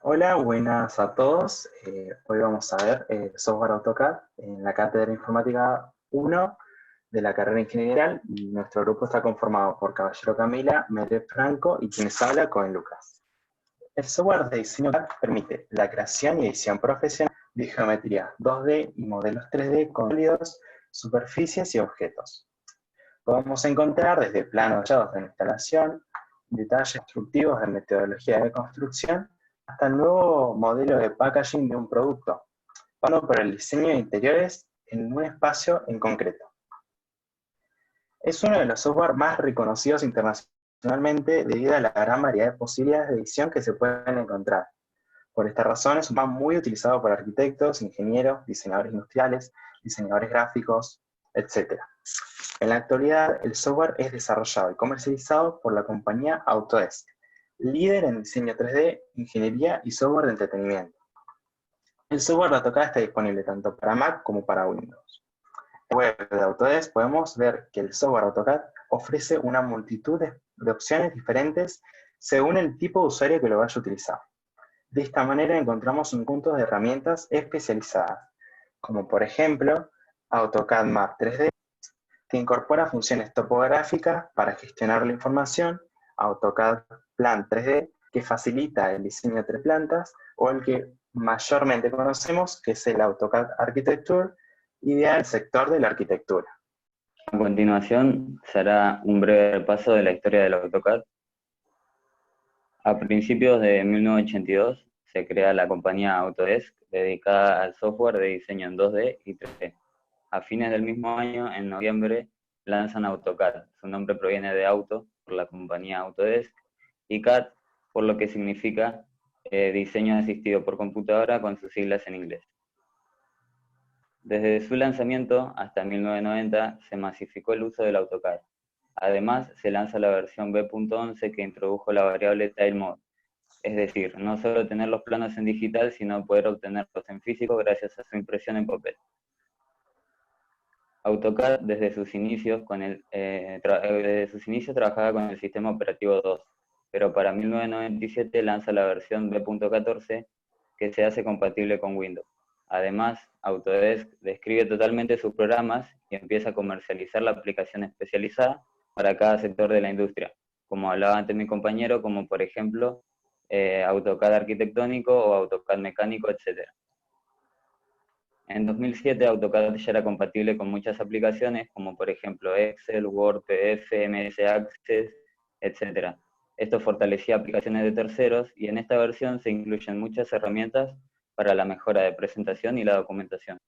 Hola, buenas a todos. Hoy vamos a ver software AutoCAD en la cátedra Informática 1 de la carrera Ingeniería y nuestro grupo está conformado por Caballero Camila, Mere Franco y quienes habla con Lucas. El software de diseño CAD permite la creación y edición profesional de geometría 2D y modelos 3D con sólidos, superficies y objetos. Podemos encontrar desde planos detallados de la instalación, detalles constructivos de metodología de construcción, hasta el nuevo modelo de packaging de un producto, pasando por el diseño de interiores en un espacio en concreto. Es uno de los software más reconocidos internacionalmente debido a la gran variedad de posibilidades de edición que se pueden encontrar. Por esta razón es un programa muy utilizado por arquitectos, ingenieros, diseñadores industriales, diseñadores gráficos, etc. En la actualidad, el software es desarrollado y comercializado por la compañía Autodesk, líder en diseño 3D, ingeniería y software de entretenimiento. El software de AutoCAD está disponible tanto para Mac como para Windows. En la web de Autodesk podemos ver que el software AutoCAD ofrece una multitud de opciones diferentes según el tipo de usuario que lo vaya a utilizar. De esta manera encontramos un conjunto de herramientas especializadas, como por ejemplo AutoCAD Map 3D, que incorpora funciones topográficas para gestionar la información, AutoCAD Plan 3D, que facilita el diseño de tres plantas, o el que mayormente conocemos, que es el AutoCAD Architecture, ideal el sector de la arquitectura. A continuación, se hará un breve repaso de la historia del AutoCAD. A principios de 1982 se crea la compañía Autodesk, dedicada al software de diseño en 2D y 3D. A fines del mismo año, en noviembre, lanzan AutoCAD. Su nombre proviene de auto, por la compañía Autodesk, y CAD, por lo que significa diseño asistido por computadora, con sus siglas en inglés. Desde su lanzamiento hasta 1990 se masificó el uso del AutoCAD. Además, se lanza la versión B.11 que introdujo la variable TileMode, es decir, no solo tener los planos en digital, sino poder obtenerlos en físico gracias a su impresión en papel. AutoCAD desde sus inicios trabajaba con el sistema operativo 2, pero para 1997 lanza la versión B.14 que se hace compatible con Windows. Además, Autodesk describe totalmente sus programas y empieza a comercializar la aplicación especializada para cada sector de la industria, como hablaba antes mi compañero, como por ejemplo AutoCAD arquitectónico o AutoCAD mecánico, etc. En 2007 AutoCAD ya era compatible con muchas aplicaciones, como por ejemplo Excel, Word, PDF, MS Access, etc. Esto fortalecía aplicaciones de terceros y en esta versión se incluyen muchas herramientas para la mejora de presentación y la documentación.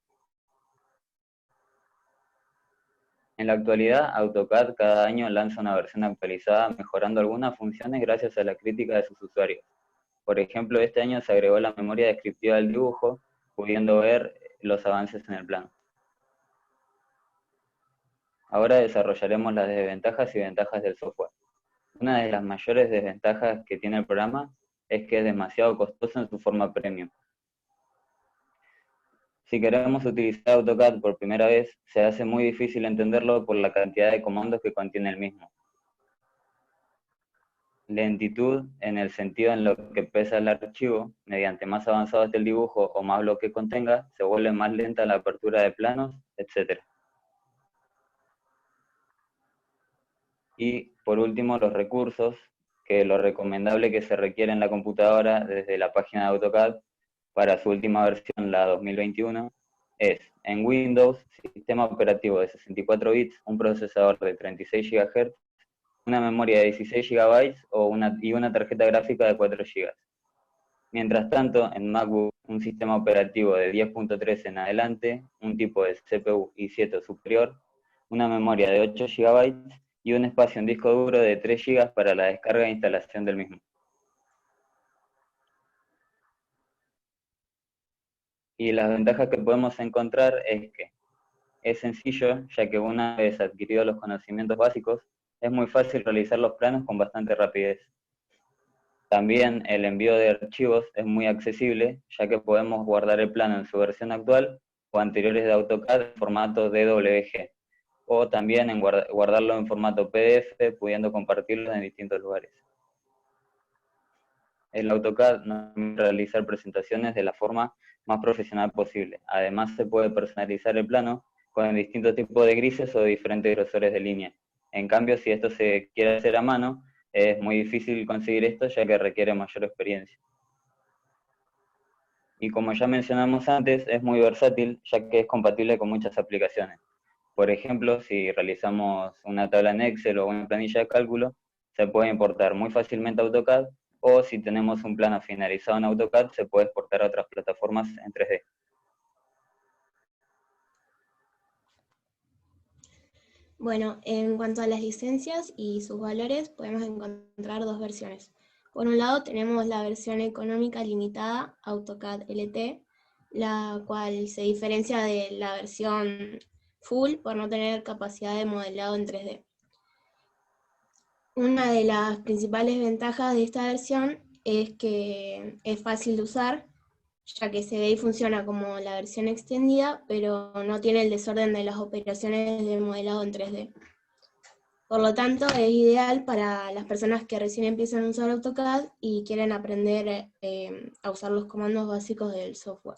En la actualidad, AutoCAD cada año lanza una versión actualizada, mejorando algunas funciones gracias a la crítica de sus usuarios. Por ejemplo, este año se agregó la memoria descriptiva del dibujo, pudiendo ver los avances en el plano. Ahora desarrollaremos las desventajas y ventajas del software. Una de las mayores desventajas que tiene el programa es que es demasiado costoso en su forma premium. Si queremos utilizar AutoCAD por primera vez, se hace muy difícil entenderlo por la cantidad de comandos que contiene el mismo. Lentitud en el sentido en lo que pesa el archivo, mediante más avanzado esté el dibujo o más bloque contenga, se vuelve más lenta la apertura de planos, etc. Y por último, los recursos, que lo recomendable que se requiere en la computadora desde la página de AutoCAD para su última versión, la 2021, es en Windows, sistema operativo de 64 bits, un procesador de 36 GHz, una memoria de 16 GB y una tarjeta gráfica de 4 GB. Mientras tanto, en MacBook, un sistema operativo de 10.3 en adelante, un tipo de CPU i7 superior, una memoria de 8 GB y un espacio en disco duro de 3 GB para la descarga e instalación del mismo. Y las ventajas que podemos encontrar es que es sencillo, ya que una vez adquiridos los conocimientos básicos, es muy fácil realizar los planos con bastante rapidez. También el envío de archivos es muy accesible, ya que podemos guardar el plano en su versión actual o anteriores de AutoCAD en formato DWG, o también en guardarlo en formato PDF, pudiendo compartirlo en distintos lugares. El AutoCAD nos permite realizar presentaciones de la forma más profesional posible. Además, se puede personalizar el plano con distintos tipos de grises o diferentes grosores de línea. En cambio, si esto se quiere hacer a mano, es muy difícil conseguir esto, ya que requiere mayor experiencia. Y como ya mencionamos antes, es muy versátil, ya que es compatible con muchas aplicaciones. Por ejemplo, si realizamos una tabla en Excel o una planilla de cálculo, se puede importar muy fácilmente a AutoCAD, o si tenemos un plano finalizado en AutoCAD, se puede exportar a otras plataformas en 3D. Bueno, en cuanto a las licencias y sus valores, podemos encontrar dos versiones. Por un lado tenemos la versión económica limitada, AutoCAD LT, la cual se diferencia de la versión full por no tener capacidad de modelado en 3D. Una de las principales ventajas de esta versión es que es fácil de usar, ya que se ve y funciona como la versión extendida, pero no tiene el desorden de las operaciones de modelado en 3D. Por lo tanto, es ideal para las personas que recién empiezan a usar AutoCAD y quieren aprender a usar los comandos básicos del software.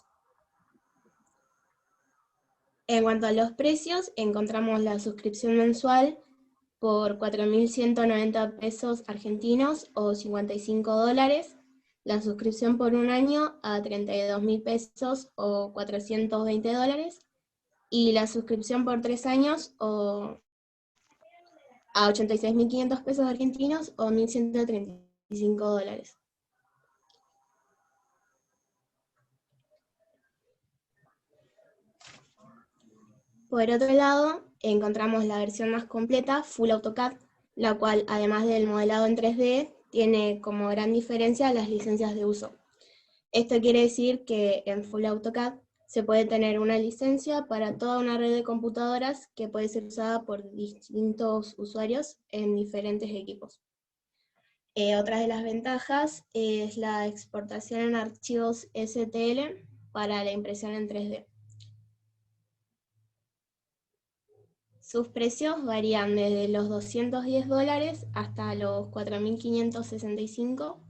En cuanto a los precios, encontramos la suscripción mensual por 4.190 pesos argentinos o $55, la suscripción por un año a 32.000 pesos o $420, y la suscripción por 3 años a 86.500 pesos argentinos o $1.135. Por otro lado, encontramos la versión más completa, Full AutoCAD, la cual, además del modelado en 3D, tiene como gran diferencia las licencias de uso. Esto quiere decir que en Full AutoCAD se puede tener una licencia para toda una red de computadoras que puede ser usada por distintos usuarios en diferentes equipos. Otra de las ventajas es la exportación en archivos STL para la impresión en 3D. Sus precios varían desde los $210 hasta los 4.565,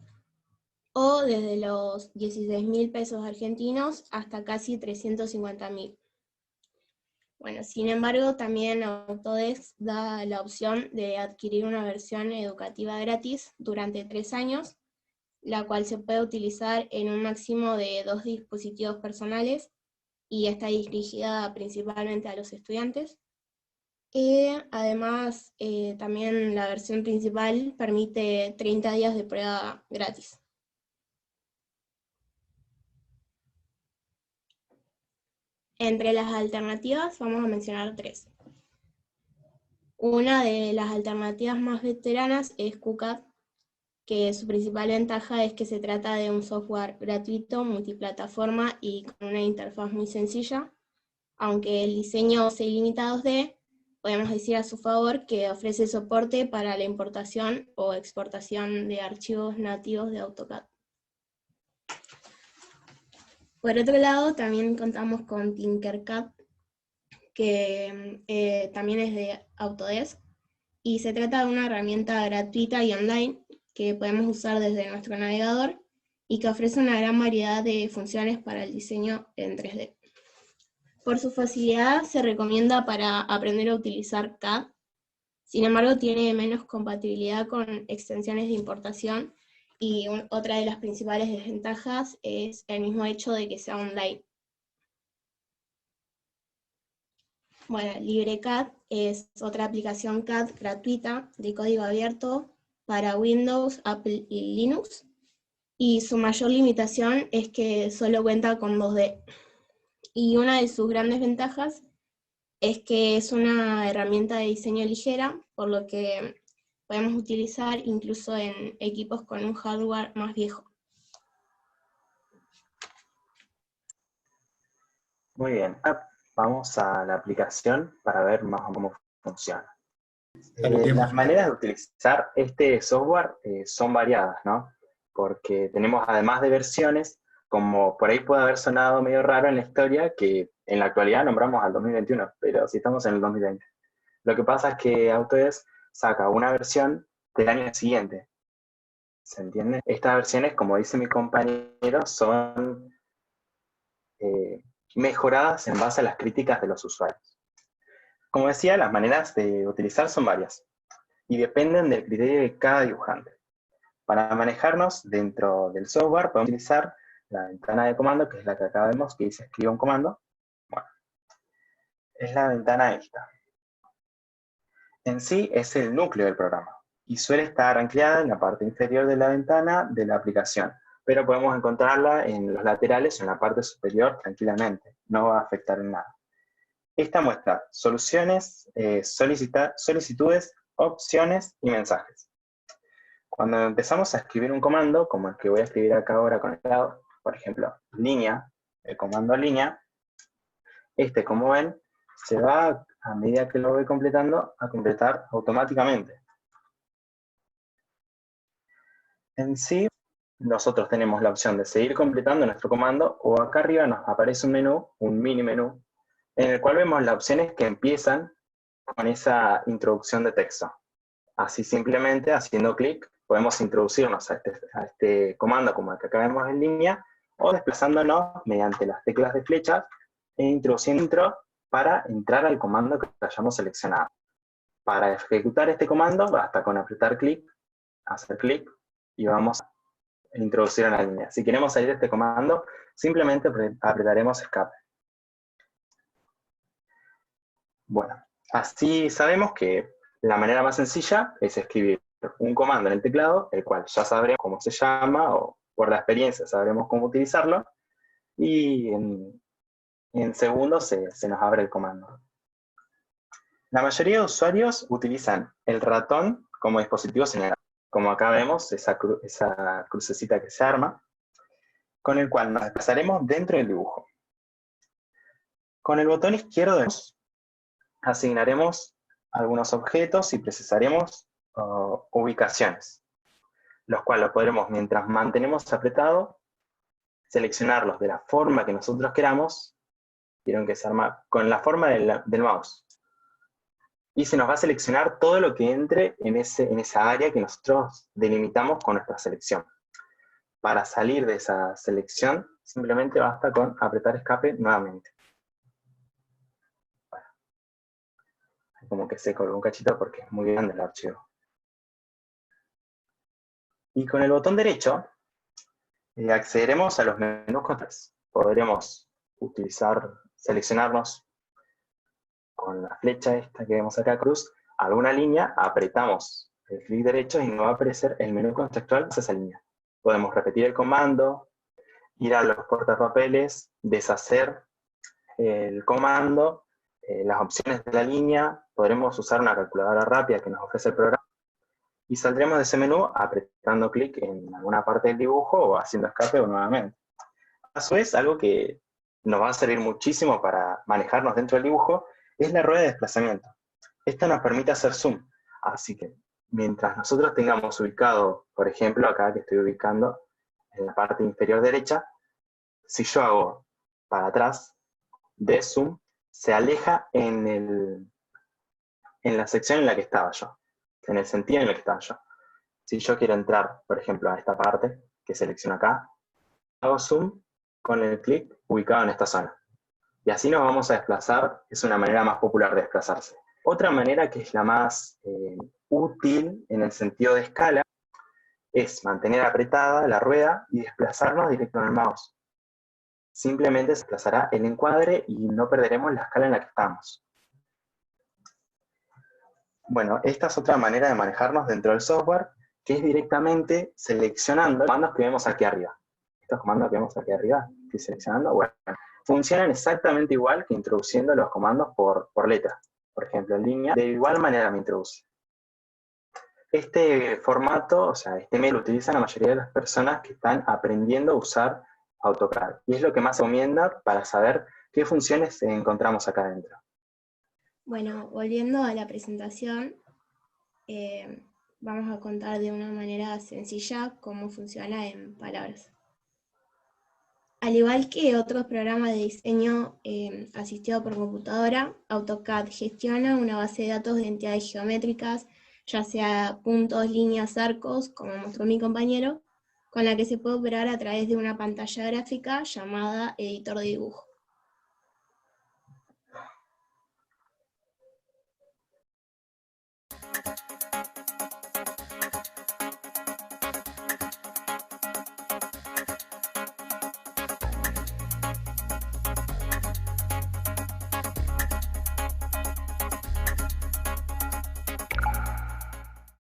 o desde los 16.000 pesos argentinos hasta casi 350.000. Bueno, sin embargo, también Autodesk da la opción de adquirir una versión educativa gratis durante 3 años, la cual se puede utilizar en un máximo de 2 dispositivos personales y está dirigida principalmente a los estudiantes. Además, también la versión principal permite 30 días de prueba gratis. Entre las alternativas vamos a mencionar 3. Una de las alternativas más veteranas es QCAD, que su principal ventaja es que se trata de un software gratuito, multiplataforma y con una interfaz muy sencilla. Aunque el diseño sea ilimitado 2D, podemos decir a su favor que ofrece soporte para la importación o exportación de archivos nativos de AutoCAD. Por otro lado, también contamos con Tinkercad, que también es de Autodesk, y se trata de una herramienta gratuita y online que podemos usar desde nuestro navegador y que ofrece una gran variedad de funciones para el diseño en 3D. Por su facilidad se recomienda para aprender a utilizar CAD, sin embargo tiene menos compatibilidad con extensiones de importación, y otra de las principales desventajas es el mismo hecho de que sea online. Bueno, LibreCAD es otra aplicación CAD gratuita de código abierto para Windows, Apple y Linux, y su mayor limitación es que solo cuenta con 2D. Y una de sus grandes ventajas es que es una herramienta de diseño ligera, por lo que podemos utilizar incluso en equipos con un hardware más viejo. Muy bien, vamos a la aplicación para ver más o menos cómo funciona. Las maneras de utilizar este software son variadas, ¿no? Porque tenemos, además de versiones, como por ahí puede haber sonado medio raro en la historia, que en la actualidad nombramos al 2021, pero si estamos en el 2020. Lo que pasa es que Autodesk saca una versión del año siguiente. ¿Se entiende? Estas versiones, como dice mi compañero, son mejoradas en base a las críticas de los usuarios. Como decía, las maneras de utilizar son varias y dependen del criterio de cada dibujante. Para manejarnos dentro del software podemos utilizar la ventana de comando, que es la que acá vemos, que dice escriba un comando. Bueno, es la ventana esta. En sí es el núcleo del programa y suele estar anclada en la parte inferior de la ventana de la aplicación, pero podemos encontrarla en los laterales o en la parte superior tranquilamente, no va a afectar en nada. Esta muestra soluciones, solicitudes, opciones y mensajes. Cuando empezamos a escribir un comando, como el que voy a escribir acá ahora conectado, por ejemplo, línea, el comando línea, como ven, se va, a medida que lo voy completando, a completar automáticamente. En sí, nosotros tenemos la opción de seguir completando nuestro comando, o acá arriba nos aparece un menú, un mini menú, en el cual vemos las opciones que empiezan con esa introducción de texto. Así simplemente, haciendo clic, podemos introducirnos a este comando como el que acá vemos en línea, o desplazándonos mediante las teclas de flecha e introduciendo intro para entrar al comando que hayamos seleccionado. Para ejecutar este comando basta con apretar clic, hacer clic, y vamos a introducir en la línea. Si queremos salir de este comando, simplemente apretaremos escape. Bueno, así sabemos que la manera más sencilla es escribir un comando en el teclado, el cual ya sabremos cómo se llama, o por la experiencia sabremos cómo utilizarlo, y en segundos se nos abre el comando. La mayoría de usuarios utilizan el ratón como dispositivo señalado, como acá vemos esa crucecita que se arma, con el cual nos desplazaremos dentro del dibujo. Con el botón izquierdo asignaremos algunos objetos y precisaremos ubicaciones, los cuales podremos, mientras mantenemos apretado, seleccionarlos de la forma que nosotros queramos. Vieron que se arma con la forma del mouse. Y se nos va a seleccionar todo lo que entre en esa área que nosotros delimitamos con nuestra selección. Para salir de esa selección, simplemente basta con apretar escape nuevamente. Bueno, como que se colgó un cachito porque es muy grande el archivo. Y con el botón derecho, accederemos a los menús controles. Podremos seleccionarnos con la flecha esta que vemos acá, cruz, alguna línea, apretamos el clic derecho y nos va a aparecer el menú contextual de esa línea. Podemos repetir el comando, ir a los portapapeles, deshacer el comando, las opciones de la línea, podremos usar una calculadora rápida que nos ofrece el programa, y saldremos de ese menú apretando clic en alguna parte del dibujo o haciendo escape o nuevamente. A su vez, algo que nos va a servir muchísimo para manejarnos dentro del dibujo es la rueda de desplazamiento. Esta nos permite hacer zoom, así que mientras nosotros tengamos ubicado, por ejemplo, acá que estoy ubicando en la parte inferior derecha, si yo hago para atrás de zoom, se aleja en la sección en la que estaba yo, en el sentido en el que estaba yo. Si yo quiero entrar, por ejemplo, a esta parte, que selecciono acá, hago zoom con el clic ubicado en esta zona. Y así nos vamos a desplazar, es una manera más popular de desplazarse. Otra manera que es la más útil en el sentido de escala, es mantener apretada la rueda y desplazarnos directo en el mouse. Simplemente se desplazará el encuadre y no perderemos la escala en la que estamos. Bueno, esta es otra manera de manejarnos dentro del software, que es directamente seleccionando los comandos que vemos aquí arriba. Estos comandos que vemos aquí arriba, estoy seleccionando, bueno, funcionan exactamente igual que introduciendo los comandos por letra. Por ejemplo, en línea, de igual manera me introduce. Este formato, o sea, este mail lo utilizan la mayoría de las personas que están aprendiendo a usar AutoCAD. Y es lo que más se recomienda para saber qué funciones encontramos acá adentro. Bueno, volviendo a la presentación, vamos a contar de una manera sencilla cómo funciona en palabras. Al igual que otros programas de diseño asistido por computadora, AutoCAD gestiona una base de datos de entidades geométricas, ya sea puntos, líneas, arcos, como mostró mi compañero, con la que se puede operar a través de una pantalla gráfica llamada editor de dibujo.